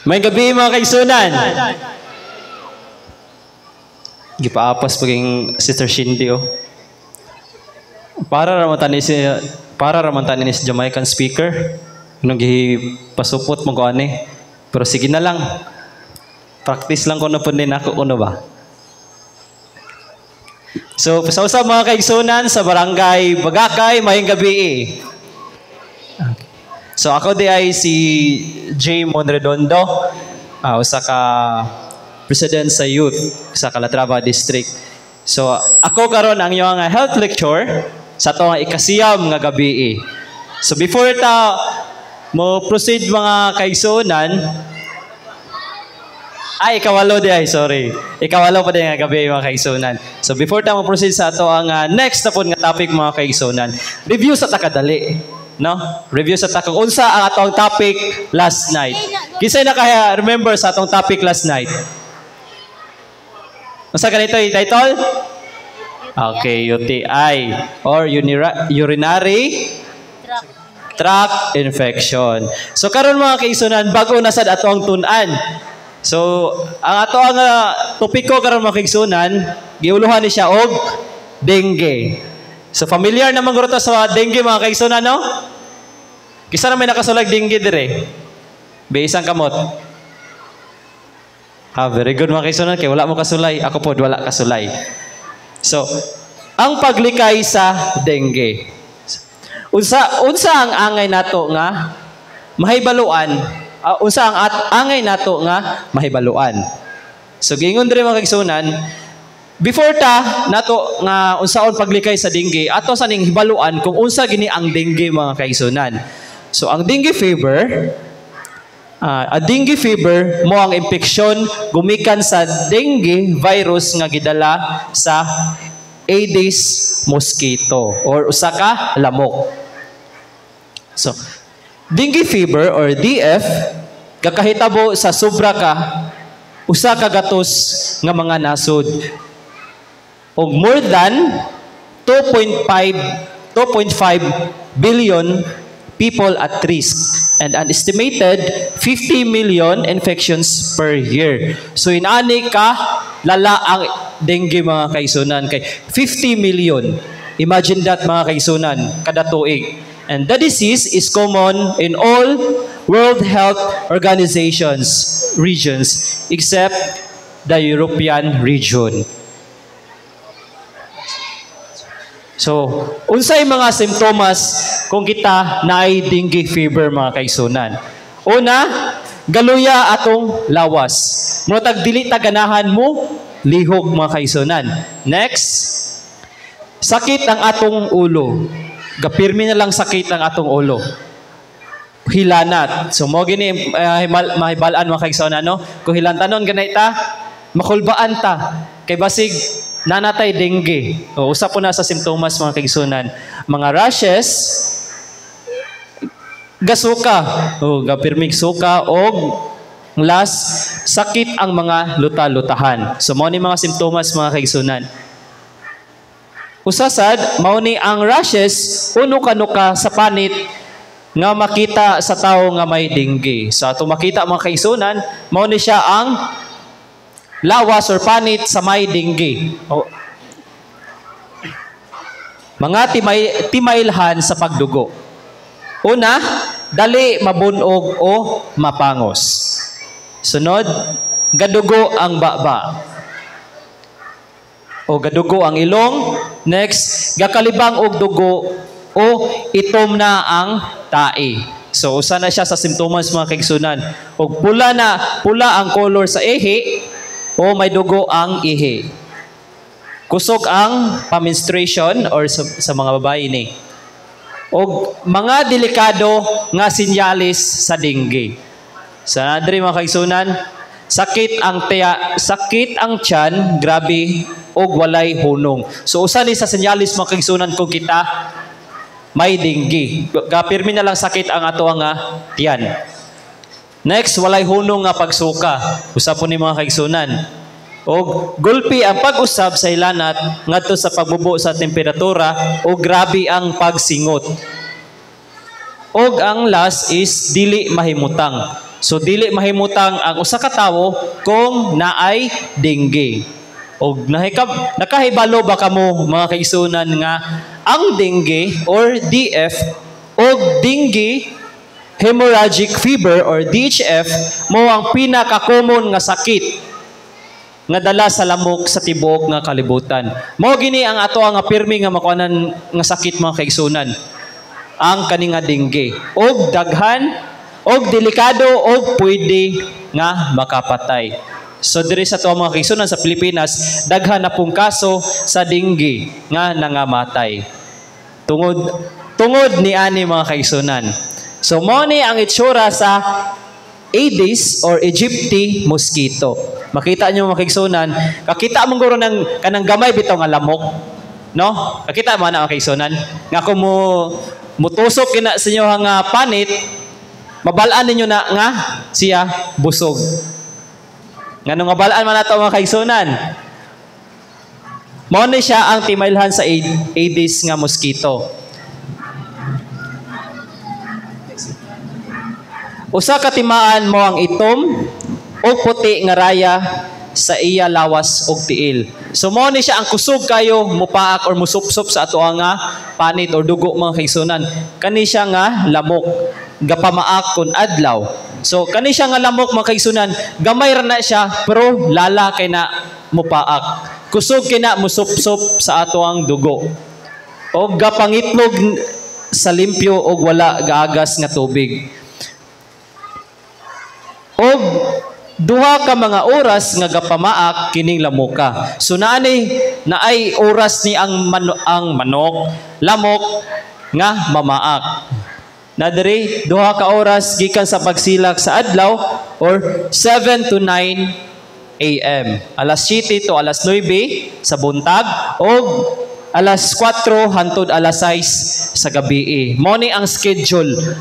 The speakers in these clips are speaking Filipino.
May gabi mga kaigsunan. Gipaapas paging Sister Shindy oh. Para raman tani ni Jamaican speaker. Nung gipasupot mo ko ani. Pero sige na lang. Practice lang ko na po din ako kuno ba. So, sa mga kaigsunan sa barangay Bagakay, mayong gabi eh. So ako di ay si J. Monredondo, usa ka president sa youth sa Calatrava District. So ako karon ang iyong health lecture sa atong ikasiyam nga gabi. So before ta mo proceed mga kaigsunan, ikawalo di ay, sorry. Ikawalo pa din nga gabi mga kaigsunan. So before ta mo proceed sa ato ang next na po nga topic mga kaigsunan, review sa takadali. No? Review sa takong unsa ang atong topic last night. Kisay na kaya remember sa atong topic last night? Unsa ganito yung title? Okay, UTI or urinary tract infection. So karon mga kaigsunan, bago na sad ato ang tun-an. So ang ato ang topiko karon mga kaigsunan, giuluhan ni siya og dengue. So familiar naman guro sa dengue mga kaigsunan, no? Kisa na may nakasulag dengue dire. Beisang kamot. Very good mga kaigsunan, kay wala mo kasulay. Ako po wala kasulay. So, ang paglikay sa dengue. Unsa ang angay nato nga mahibaluan? Unsa ang angay nato nga mahibaluan? So gingon dire mga kaigsunan, before ta nato nga unsaon paglikay sa dengue, ato sa ning hibaluan kung unsa gini ang dengue mga kaigsunan. So ang dengue fever, a dengue fever mo ang impeksyon gumikan sa dengue virus nga gidala sa Aedes mosquito or usa ka lamok. So dengue fever or DF kakahitabo sa sobra ka usa ka gatos nga mga nasod. Og more than 2.5 billion people at risk and an estimated 50 million infections per year. So inani ka lala ang dengue mga kaigsunan kay 50 million. Imagine that mga kaigsunan kada tuig. And the disease is common in all World Health Organizations regions except the European region. So, unsay mga simptomas kung kita naay dengue fever mga kaigsunan? Una, galuya atong lawas. Murag dili ta ganahan mo lihok mga kaigsunan. Next, sakit ang atong ulo. Gapirmi na lang sakit ang atong ulo. Hilanat. So mo gini mahibalaan mga kaigsunan no? Kung hilantanon ganay ta, makulbaan ta. Kay basig nanatay dengue. O usa po na sa simptomas mga kaigsunan. Mga rashes, gasuka, o gapirmig suka o last sakit ang mga luta-lutahan. So mao ni mga simptomas mga kaigsunan. Usasad mao ni ang rashes uno-kanuka sa panit nga makita sa tawo nga may dengue. So ato makita mga kaigsunan, mao ni siya ang lawas or panit sa may dengue. Mga timailhan sa pagdugo. Una, dali mabunog o mapangos. Sunod, gadugo ang baba. O gadugo ang ilong. Next, gakalibang og dugo o itom na ang tae. So usa na siya sa simptomas mga kaigsunan. Og pula ang color sa ihi o may dugo ang ihi. Kusog ang pamenstruation or sa mga babae ni. O mga delikado nga sinyalis sa dengue. Sa nadri mga kaigsunan, sakit ang tiyan, grabe og walay hunong. So usa ni sa sinyalis mga kaigsunan kung kita may dengue. Gapirmi na lang sakit ang ato nga tiyan. Next, walay hunong nga pagsuka. Usa po ni mga kaigsunan. O gulpi ang pag-usab sa ilanat ngadto sa pagbubo sa temperatura o grabe ang pagsingot. Og ang last is dili mahimutang. So dili mahimutang ang usa ka tawo kung naay dengue. Og nakahibalo ba kamo mga kaigsunan nga ang dengue or DF o dengue hemorrhagic fever or DHF mo ang pinaka-common nga sakit nga dala sa lamok sa tibuok nga kalibutan. Mao gini ang ato nga pirmi nga makuanan nga sakit mga kaigsunan. Ang kani nga dengue. Og daghan og delikado og pwede nga makapatay. So diri sa tuwa mga kaigsunan sa Pilipinas, daghan na pong kaso sa dengue nga nangamatay. Tungod ni ani mga kaigsunan. So mao ni ang itsura sa Aedes or Aegypti mosquito. Makita niyo mga kaigsunan, kakita mo guro ng kanang gamay bitaw nga lamok, no? Kakita mo na mga kaigsunan, nga kung mutusok kina sa inyo nga panit, mabalaan ninyo na nga siya busog. Nganong mabalaan man nato mga kaigsunan? Mao ni siya ang timailhan sa Aedes nga mosquito. Usa ka timaan mo ang itom o puti nga raya sa iya lawas og tiil. So mao ni siya ang kusog kayo mupaak or musupsop sa ato nga panit or dugo mga kaigsunan. Kani siya nga lamok gapamaak kun adlaw. So kani siya nga lamok mga kaigsunan, gamay ra na siya pero lala kay na mupaak. Kusog kay na musupsop sa ato ang dugo. O gapangitlog sa limpyo og wala gaagas nga tubig. Og duha ka mga oras nga gapamaak kining lamuka. So naay oras ni ang manok, lamok nga mamaak. Na diri duha ka oras gikan sa pagsilak sa adlaw or 7 to 9 AM. Alas 7 to alas 9 sa buntag og alas 4 hangtod alas 6 sa gabi. Mao ni ang schedule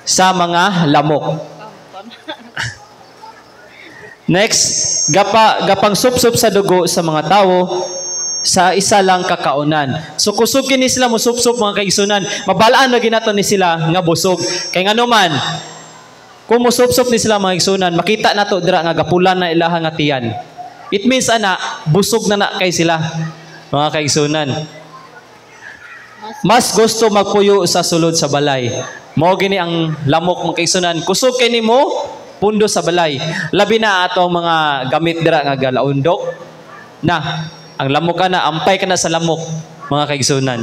sa mga lamok. Next, gapang supsup sa dugo sa mga tao sa isa lang kakaunan. So kusog kini sila musupsup mga kaigsunan. Mabalaan na ginaton ni sila nga busog. Kay ngano man, kung musupsup ni sila mga kaigsunan, makita nato dira nga gapulan na ilaha nga tiyan. It means ana busog na kay sila mga kaigsunan. Mas gusto magpuyo sa sulod sa balay. Mao gini ang lamok mga kaigsunan. Kusog kay nimo pundo sa balay. Labi na atong mga gamit dira nga galaundok. Na, ang lamok ka na, ampay ka na sa lamok, mga kaigsunan.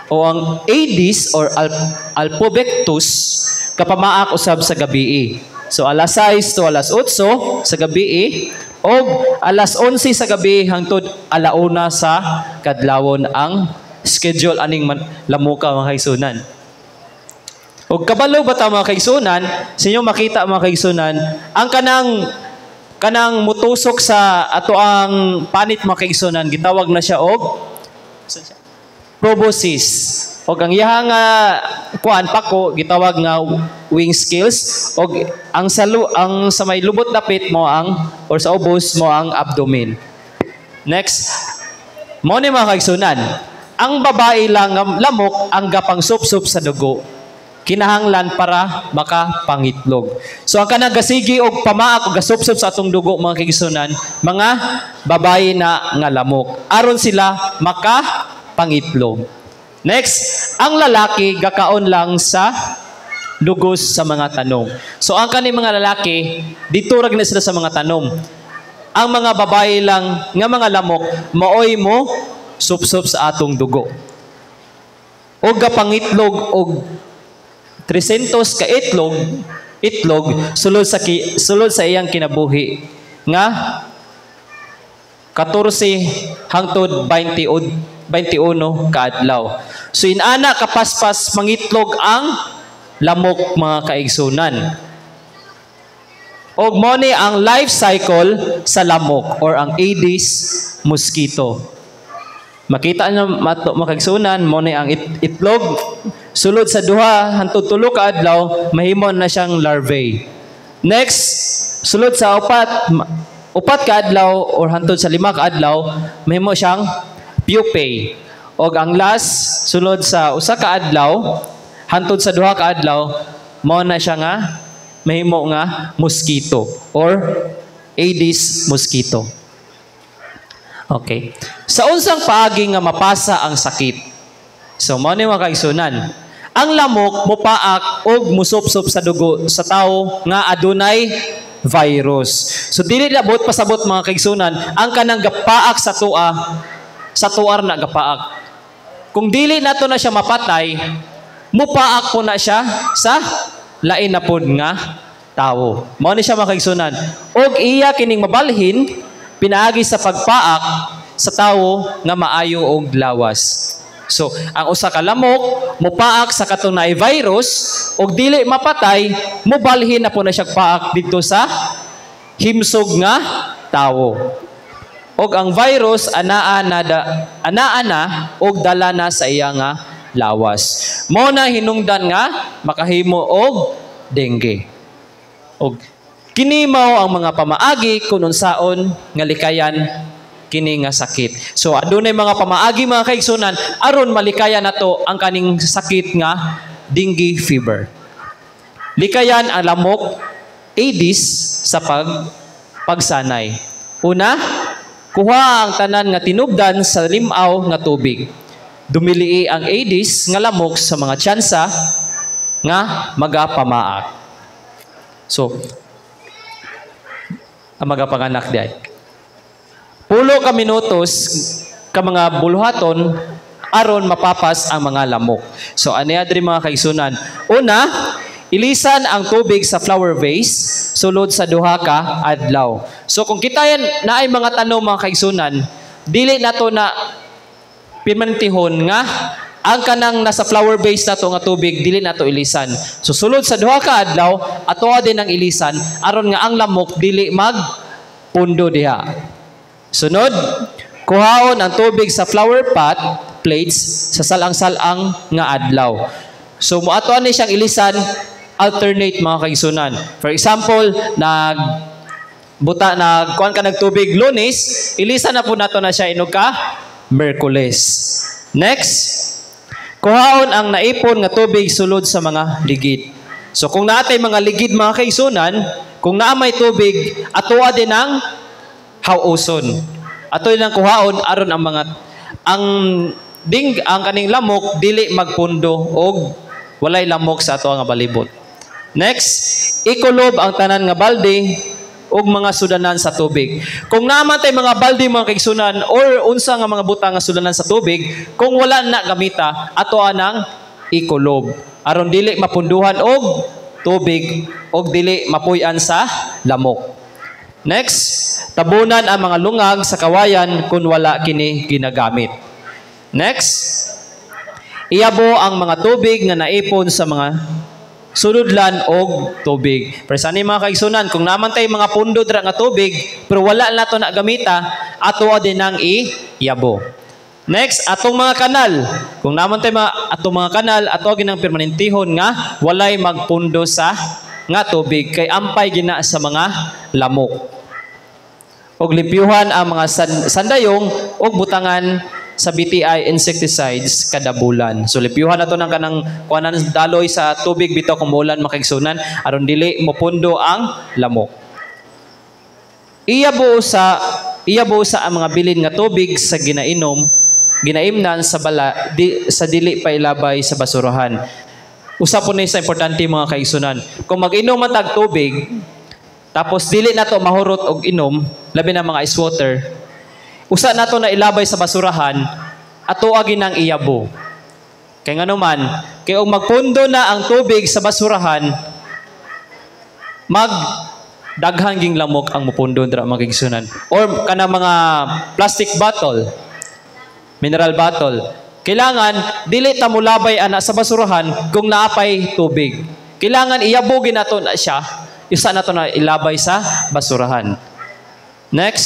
O ang Aedes or Albopictus, kapamaak usab sa gabi. So alas 6 to alas 8 sa gabi, o alas 11 sa gabi hangtod alauna sa kadlawon ang schedule aning lamuka mga kaigsunan. O kabalo ba ta mga kaigsunan, sa inyo makita mga kaigsunan, ang kanang mutusok sa ato ang panit mga kaigsunan, gitawag na siya og proboscis. O ang iha nga kuan pako gitawag nga wing scales, o ang sa may lubot dapit mo ang or sa ubos mo ang abdomen. Next, mo ni mga kaigsunan, ang babae lang lamok ang gapang supsup sa dugo. Kinahanglan para makapangitlog. So ang kanang gasigi og pamaak og gasupsop sa atong dugo mga kaigsunan, mga babae na nga lamok aron sila makapangitlog. Next, ang lalaki gakaon lang sa dugos sa mga tanom. So ang kani mga lalaki dito rag na sila sa mga tanom. Ang mga babae lang nga mga lamok maoy mo supsop sa atong dugo. Og gapangitlog og 300 ka itlog sulod sa iyang kinabuhi nga 14 hangtod 21 ka adlaw. So inana kapaspas mangitlog ang lamok mga kaigsunan. Og mo ni ang life cycle sa lamok or ang Aedes mosquito. Makita nyo makagsunan mo ni ang itlog sulod sa duha hangtod 3 ka adlaw mahimon na siyang larvae. Next, sulod sa upat ka adlaw or hangtod sa 5 ka adlaw mahimo siyang pupae. Og ang last sulod sa 1 ka adlaw hangtod sa 2 ka adlaw mao na siya nga mahimo nga mosquito or Aedes mosquito. Okay. Sa unsang paagi nga mapasa ang sakit. So mao ni mga kaigsunan. Ang lamok mopaak og musupsop sa dugo sa tawo nga adunay virus. So dili labot pasabot mga kaigsunan ang kanang gapaak sa tuar na gapaak. Kung dili nato na siya mapatay, mupaak po na siya sa lain na pod nga tawo. Mao ni siya mga kaigsunan. Og iya kining mabalhin pinaagi sa pagpaak sa tawo nga maayo og lawas. So, ang usa ka lamok mopaak sa katunay virus og dili mapatay, mobalhin na po na siya paak dito sa himsog nga tawo. Og ang virus anaa na og dala na sa iya nga lawas. Mao na hinungdan nga makahimo og dengue. Og kini mao ang mga pamaagi kung unsaon nga likayan kini nga sakit. So adunay mga pamaagi mga kaigsunan aron malikayan nato ang kaning sakit nga dengue fever. Likayan ang lamok Aedes sa pagsanay. Una, kuha ang tanan nga tinubdan sa limaw nga tubig. Dumilii ang Aedes nga lamok sa mga tsansa nga magapamaak. So ang magapanganak diay. Pulo ka minutos ka mga buluhaton aron mapapas ang mga lamok. So ani adri mga kaigsunan. Una, ilisan ang tubig sa flower vase sulod sa duha ka adlaw. So kung kita yan naay mga tanong mga kaigsunan, dili nato na pinantihon nga ang kanang nasa flower vase nato nga tubig dili nato ilisan. So sulod sa duha ka adlaw ato din ang ilisan aron nga ang lamok dili magpundo diha. Sunod, kuhaon ang tubig sa flower pot plates sa salang-salang nga adlaw. So moato ani siyang ilisan alternate mga kaigsunan. For example, kuan ka nagtubig Lunes, ilisan na po nato na siya inog ka Miyerkules. Next, kuhaon ang naipon nga tubig sulod sa mga ligid. So kung naatay mga ligid mga kaigsunan, kung naamay tubig, atoa din ang hauson. Ato lang kuhaon aron ang kaning lamok dili magpundo og walay lamok sa ato nga balibot. Next, ikulob ang tanan nga balde og mga sudanan sa tubig. Kung naman tay mga balde mga kaigsunan or unsa nga mga butang nga sudanan sa tubig, kung wala na gamita, ato anang ikulob aron dili mapunduhan og tubig og dili mapuy-an sa lamok. Next, tabunan ang mga lungag sa kawayan kung wala kini ginagamit. Next, iyabo ang mga tubig nga naipon sa mga suludlan og tubig. Pero sa ni mga kaigsunan, kung naman tayo mga pundo dra nga tubig, pero wala na ito na gamita, ato din ang iyabo. Next, atong mga kanal. Kung naman tayo atong mga kanal, ato ginang permanentihon nga walay magpundo sa nga tubig kay ampay gina sa mga lamok. Og limpyuhan ang mga sandayong og butangan sa BTI insecticides kada bulan. So limpyuhan nato ng kanang kuanan daloy sa tubig bitaw kung bulan makaigsunan aron dili mopundo ang lamok. Iyabo sa ang mga bilin nga tubig sa ginaimnan sa sa dili pa ilabay sa basurahan. Usa po ni sa importante mga kaigsunan. Kung mag-inom man tag tubig, tapos dili nato mahurot og inom, labi na mga ice water, usa nato na ilabay sa basurahan, ato agi nang iyabo. Kay ngano man, kay og magpundo na ang tubig sa basurahan, daghang ging lamok ang mupundo dra mga kaigsunan. Or kana mga plastic bottle, mineral bottle, kailangan dili ta mulabay ana sa basurahan kung naapay tubig. Kailangan iyabugin nato na siya, isa nato na ilabay sa basurahan. Next,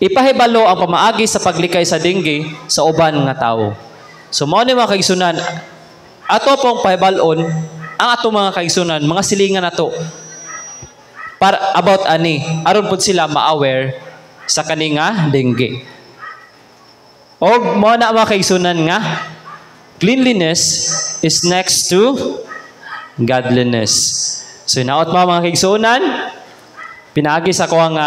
ipahibalo ang pamaagi sa paglikay sa dengue sa uban nga tawo. So mao ni mga kaigsunan, ato pong pahibalon ang ato mga kaigsunan, mga silingan nato para about ani aron pud sila ma-aware sa kaninga dengue. Og mo na mga kaigsunan nga cleanliness is next to godliness. So inaot mga kaigsunan, pinaagi sa ko ang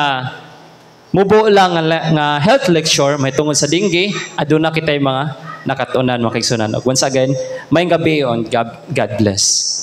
mubo lang nga health lecture may tungod sa dengue, aduna kitay mga nakatunan mga kaigsunan. Once again, may gabi on God bless.